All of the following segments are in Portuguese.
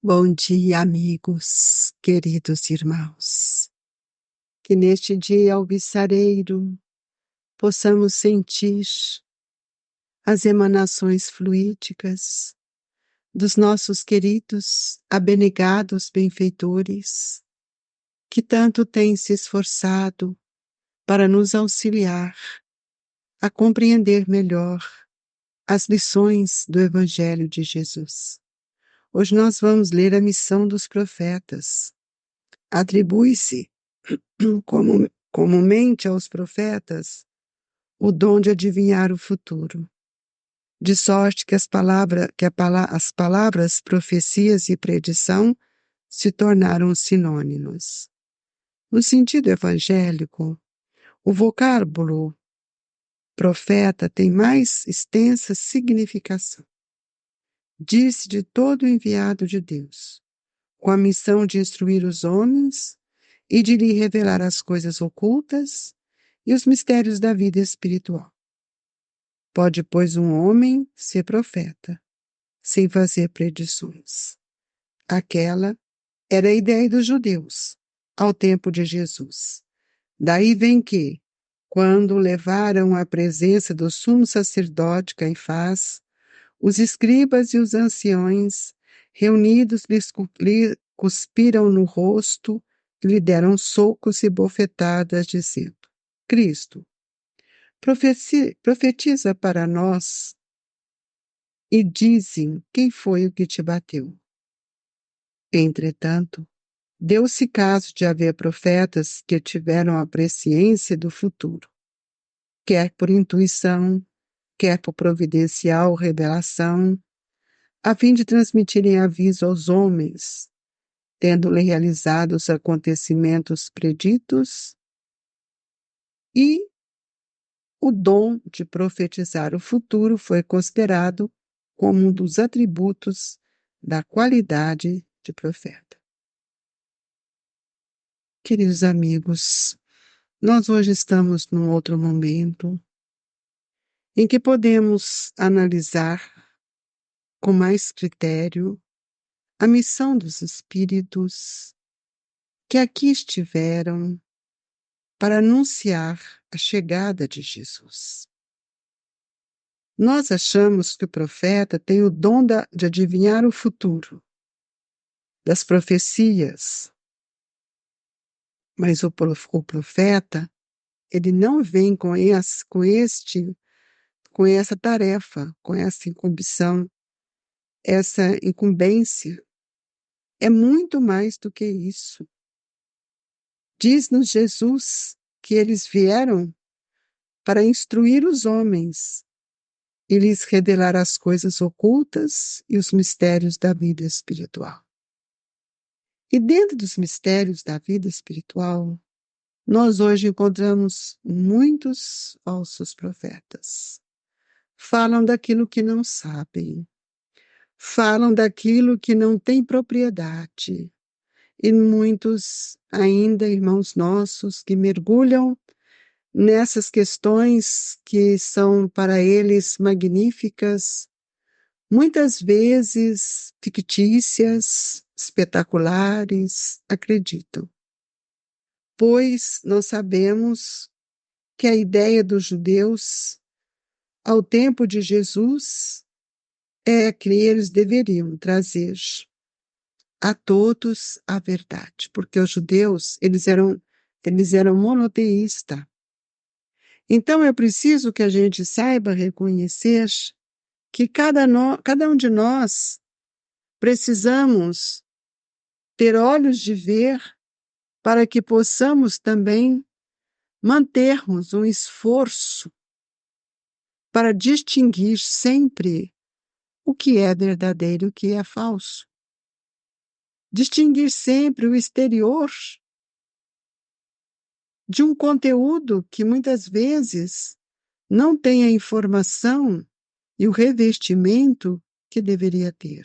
Bom dia, amigos, queridos irmãos. Que neste dia alvissareiro possamos sentir as emanações fluídicas dos nossos queridos, abnegados benfeitores, que tanto têm se esforçado para nos auxiliar a compreender melhor as lições do Evangelho de Jesus. Hoje nós vamos ler a missão dos profetas. Atribui-se comumente aos profetas o dom de adivinhar o futuro, de sorte que as palavras profecias e predição se tornaram sinônimos. No sentido evangélico, o vocábulo profeta tem mais extensa significação. Diz de todo enviado de Deus, com a missão de instruir os homens e de lhe revelar as coisas ocultas e os mistérios da vida espiritual. Pode, pois, um homem ser profeta, sem fazer predições. Aquela era a ideia dos judeus, ao tempo de Jesus. Daí vem que, quando levaram à presença do sumo sacerdote Caifás, os escribas e os anciões, reunidos, lhe cuspiram no rosto, lhe deram socos e bofetadas, dizendo: Cristo, profetiza para nós e dizem quem foi o que te bateu. Entretanto, deu-se caso de haver profetas que tiveram a presciência do futuro, quer por intuição, quer por providencial revelação, a fim de transmitirem aviso aos homens, tendo-lhe realizado os acontecimentos preditos, e o dom de profetizar o futuro foi considerado como um dos atributos da qualidade de profeta. Queridos amigos, nós hoje estamos num outro momento em que podemos analisar com mais critério a missão dos espíritos que aqui estiveram para anunciar a chegada de Jesus. Nós achamos que o profeta tem o dom de adivinhar o futuro, das profecias, mas o profeta, ele não vem com essa tarefa, com essa incumbição, essa incumbência. É muito mais do que isso. Diz-nos Jesus que eles vieram para instruir os homens e lhes revelar as coisas ocultas e os mistérios da vida espiritual. E dentro dos mistérios da vida espiritual, nós hoje encontramos muitos falsos profetas. Falam daquilo que não sabem, falam daquilo que não tem propriedade. E muitos ainda, irmãos nossos, que mergulham nessas questões que são para eles magníficas, muitas vezes fictícias, espetaculares, acreditam. Pois nós sabemos que a ideia dos judeus, ao tempo de Jesus, é que eles deveriam trazer a todos a verdade, porque os judeus, eles eram monoteístas. Então é preciso que a gente saiba reconhecer que cada um de nós precisamos ter olhos de ver para que possamos também mantermos um esforço para distinguir sempre o que é verdadeiro e o que é falso. Distinguir sempre o exterior de um conteúdo que muitas vezes não tem a informação e o revestimento que deveria ter.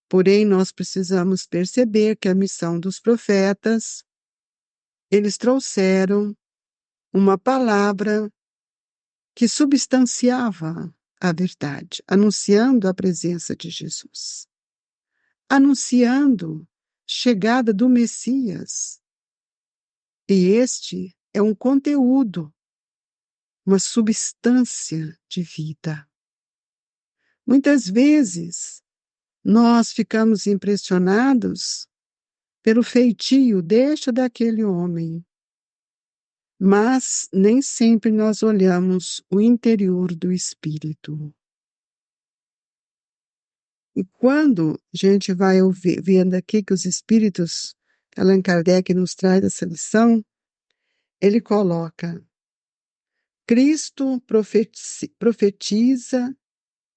Porém, nós precisamos perceber que a missão dos profetas, eles trouxeram uma palavra que substanciava a verdade, anunciando a presença de Jesus. anunciando chegada do Messias. E este é um conteúdo, uma substância de vida. Muitas vezes, nós ficamos impressionados pelo feitio deste ou daquele homem, mas nem sempre nós olhamos o interior do espírito. E quando a gente vai vendo aqui que os espíritos, Allan Kardec nos traz essa lição, ele coloca: Cristo profetiza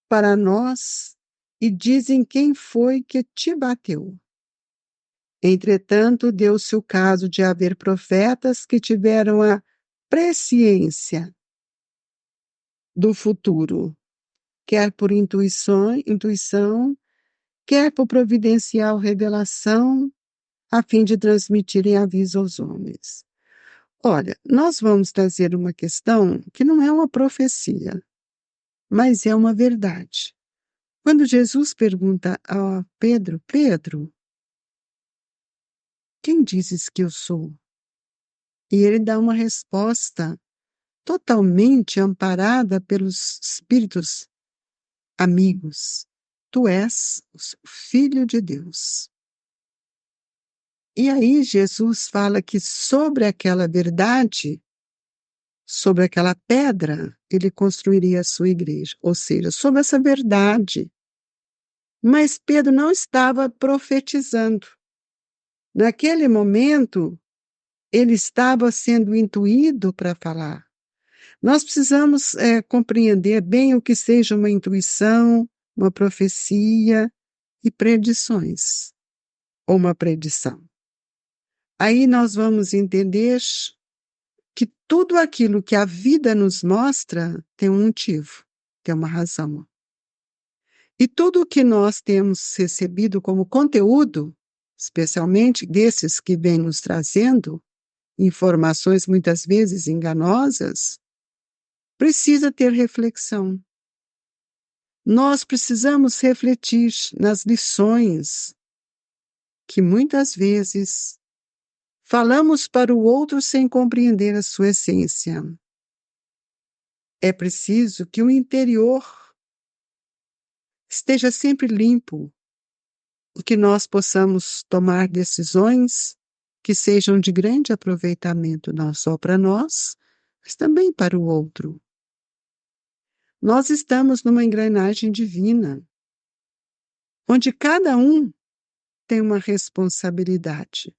para nós e dizem quem foi que te bateu. Entretanto, deu-se o caso de haver profetas que tiveram a presciência do futuro, quer por intuição, quer por providencial revelação, a fim de transmitirem aviso aos homens. Olha, nós vamos trazer uma questão que não é uma profecia, mas é uma verdade. Quando Jesus pergunta a Pedro: Pedro, quem dizes que eu sou? E ele dá uma resposta totalmente amparada pelos espíritos amigos. Tu és o Filho de Deus. E aí Jesus fala que sobre aquela verdade, sobre aquela pedra, ele construiria a sua igreja. Ou seja, sobre essa verdade. Mas Pedro não estava profetizando. Naquele momento, ele estava sendo intuído para falar. Nós precisamos compreender bem o que seja uma intuição, uma profecia e predições, ou uma predição. Aí nós vamos entender que tudo aquilo que a vida nos mostra tem um motivo, tem uma razão. E tudo o que nós temos recebido como conteúdo, especialmente desses que vêm nos trazendo informações muitas vezes enganosas, precisa ter reflexão. Nós precisamos refletir nas lições que muitas vezes falamos para o outro sem compreender a sua essência. É preciso que o interior esteja sempre limpo e que nós possamos tomar decisões que sejam de grande aproveitamento não só para nós, mas também para o outro. Nós estamos numa engrenagem divina, onde cada um tem uma responsabilidade.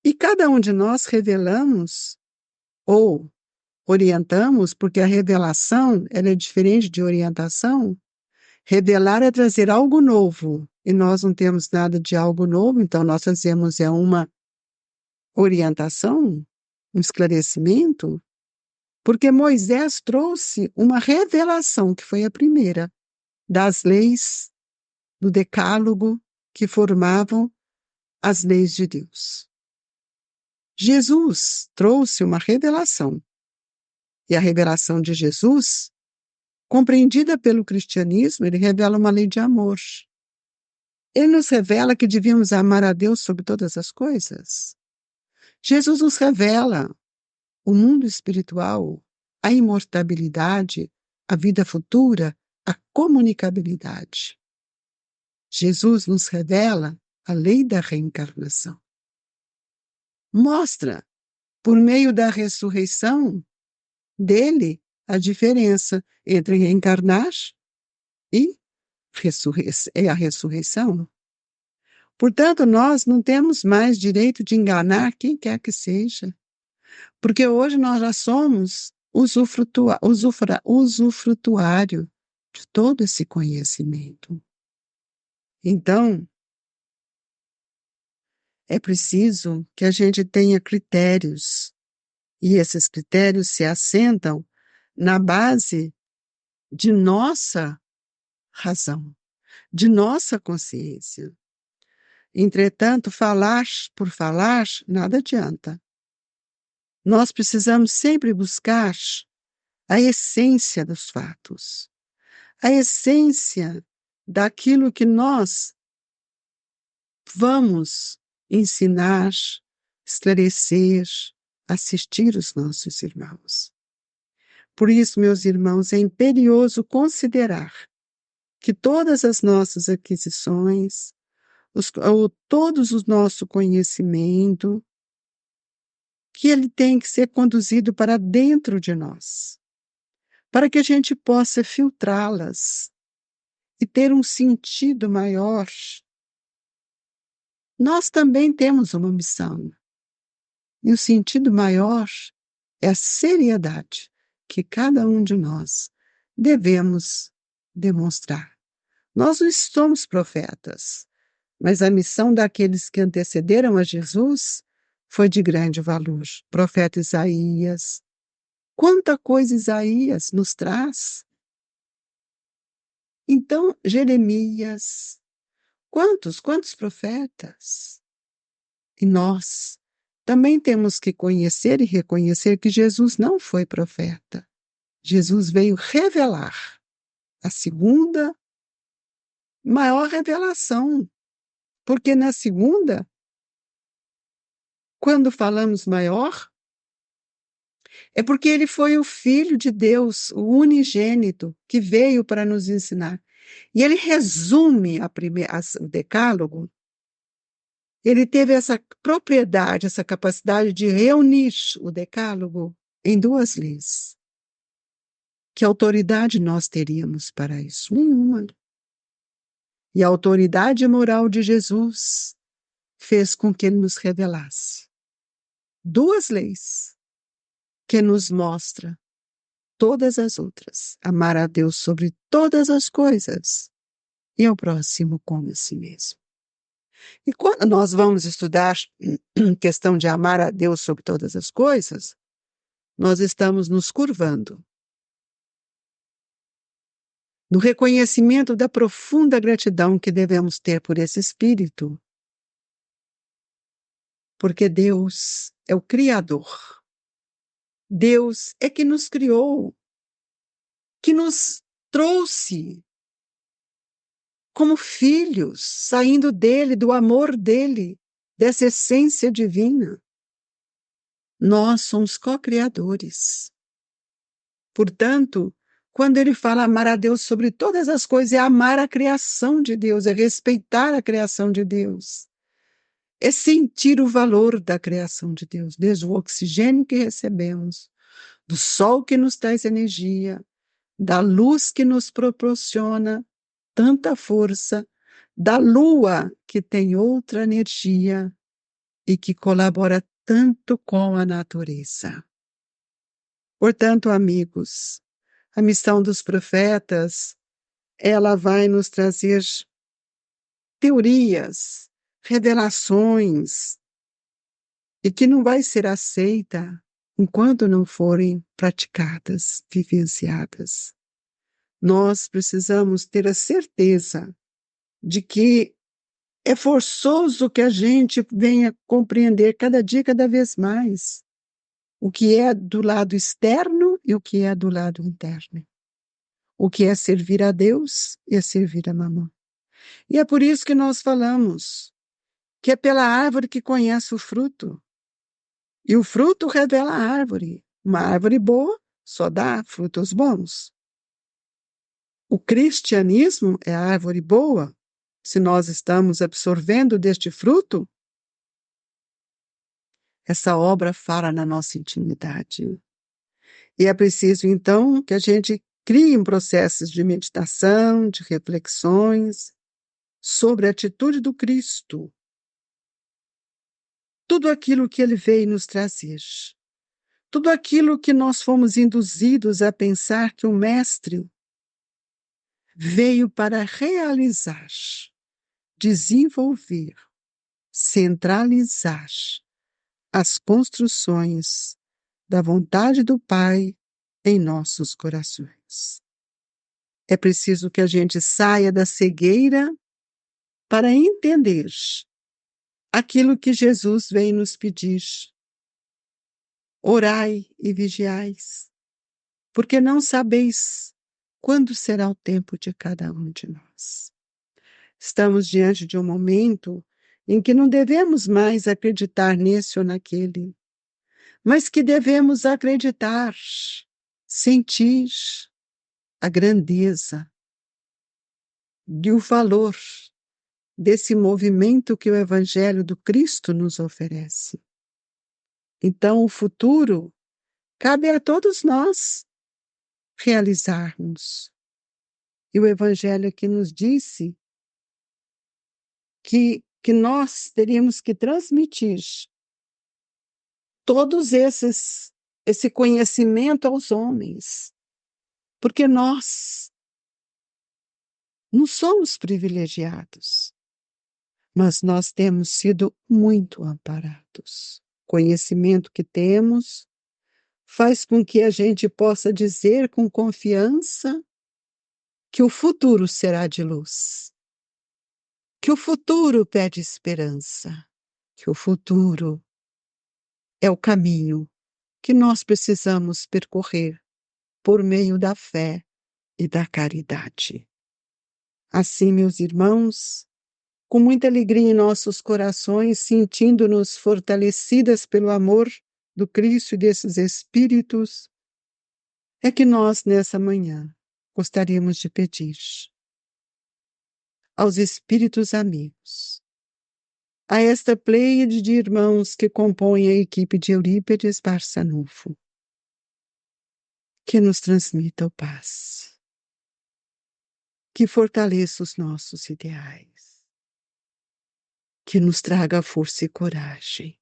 E cada um de nós revelamos ou orientamos, porque a revelação ela é diferente de orientação. Revelar é trazer algo novo, e nós não temos nada de algo novo, então nós fazemos uma orientação, um esclarecimento, porque Moisés trouxe uma revelação, que foi a primeira, das leis do Decálogo que formavam as leis de Deus. Jesus trouxe uma revelação, e a revelação de Jesus, compreendida pelo cristianismo, ele revela uma lei de amor. Ele nos revela que devíamos amar a Deus sobre todas as coisas. Jesus nos revela o mundo espiritual, a imortalidade, a vida futura, a comunicabilidade. Jesus nos revela a lei da reencarnação. Mostra, por meio da ressurreição dele, a diferença entre reencarnar e a ressurreição. Portanto, nós não temos mais direito de enganar quem quer que seja, porque hoje nós já somos usufrutuário de todo esse conhecimento. Então, é preciso que a gente tenha critérios, e esses critérios se assentam na base de nossa razão, de nossa consciência. Entretanto, falar por falar, nada adianta. Nós precisamos sempre buscar a essência dos fatos, a essência daquilo que nós vamos ensinar, esclarecer, assistir os nossos irmãos. Por isso, meus irmãos, é imperioso considerar que todas as nossas aquisições, todos o nosso conhecimento, que ele tem que ser conduzido para dentro de nós, para que a gente possa filtrá-las e ter um sentido maior. Nós também temos uma missão, e o sentido maior é a seriedade que cada um de nós devemos demonstrar. Nós não somos profetas, mas a missão daqueles que antecederam a Jesus foi de grande valor. Profeta Isaías, quanta coisa Isaías nos traz. Então, Jeremias, quantos profetas? E nós também temos que conhecer e reconhecer que Jesus não foi profeta. Jesus veio revelar a segunda maior revelação, porque na segunda, quando falamos maior, é porque ele foi o Filho de Deus, o unigênito, que veio para nos ensinar. E ele resume o Decálogo. Ele teve essa propriedade, essa capacidade de reunir o Decálogo em 2 leis. Que autoridade nós teríamos para isso? Nenhuma. E a autoridade moral de Jesus fez com que ele nos revelasse 2 leis que nos mostram todas as outras. Amar a Deus sobre todas as coisas e ao próximo como a si mesmo. E quando nós vamos estudar questão de amar a Deus sobre todas as coisas, nós estamos nos curvando no reconhecimento da profunda gratidão que devemos ter por esse Espírito, porque Deus é o Criador. Deus é que nos criou, que nos trouxe como filhos, saindo dele, do amor dele, dessa essência divina. Nós somos co-criadores. Portanto, quando ele fala amar a Deus sobre todas as coisas, é amar a criação de Deus, é respeitar a criação de Deus, é sentir o valor da criação de Deus, desde o oxigênio que recebemos, do sol que nos traz energia, da luz que nos proporciona tanta força, da lua que tem outra energia e que colabora tanto com a natureza. Portanto, amigos, a missão dos profetas, ela vai nos trazer teorias, revelações, e que não vai ser aceita enquanto não forem praticadas, vivenciadas. Nós precisamos ter a certeza de que é forçoso que a gente venha compreender cada dia, cada vez mais, o que é do lado externo e o que é do lado interno. O que é servir a Deus e é servir a Mamã. E é por isso que nós falamos que é pela árvore que conhece o fruto. E o fruto revela a árvore. Uma árvore boa só dá frutos bons. O cristianismo é a árvore boa. Se nós estamos absorvendo deste fruto, essa obra fala na nossa intimidade. E é preciso, então, que a gente crie processos de meditação, de reflexões sobre a atitude do Cristo. Tudo aquilo que ele veio nos trazer. Tudo aquilo que nós fomos induzidos a pensar que o Mestre veio para realizar, desenvolver, centralizar as construções da vontade do Pai em nossos corações. É preciso que a gente saia da cegueira para entender aquilo que Jesus veio nos pedir. Orai e vigiais, porque não sabeis quando será o tempo de cada um de nós. Estamos diante de um momento em que não devemos mais acreditar nesse ou naquele, mas que devemos acreditar, sentir a grandeza e o valor desse movimento que o Evangelho do Cristo nos oferece. Então, o futuro cabe a todos nós realizarmos. E o Evangelho aqui nos disse que nós teríamos que transmitir todos esse conhecimento aos homens, porque nós não somos privilegiados, mas nós temos sido muito amparados. O conhecimento que temos faz com que a gente possa dizer com confiança que o futuro será de luz, que o futuro pede esperança, que o futuro é o caminho que nós precisamos percorrer por meio da fé e da caridade. Assim, meus irmãos, com muita alegria em nossos corações, sentindo-nos fortalecidas pelo amor do Cristo e desses Espíritos, é que nós, nessa manhã, gostaríamos de pedir aos Espíritos amigos, a esta pleiade de irmãos que compõem a equipe de Eurípides Barçanufo, que nos transmita o paz, que fortaleça os nossos ideais, que nos traga força e coragem,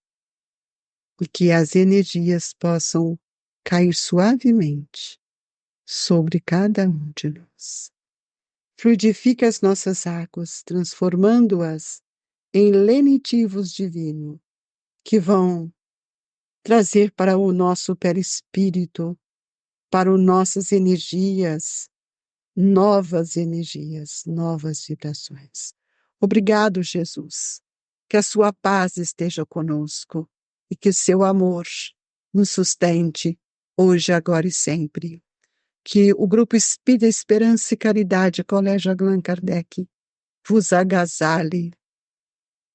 e que as energias possam cair suavemente sobre cada um de nós. Fluidifica as nossas águas, transformando-as em lenitivos divinos, que vão trazer para o nosso perispírito, para as nossas energias, novas vibrações. Obrigado, Jesus. Que a sua paz esteja conosco e que o seu amor nos sustente hoje, agora e sempre. Que o Grupo Espírita Esperança e Caridade, Colégio Allan Kardec, vos agasalhe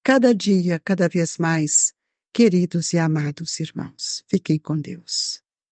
cada dia, cada vez mais, queridos e amados irmãos. Fiquem com Deus.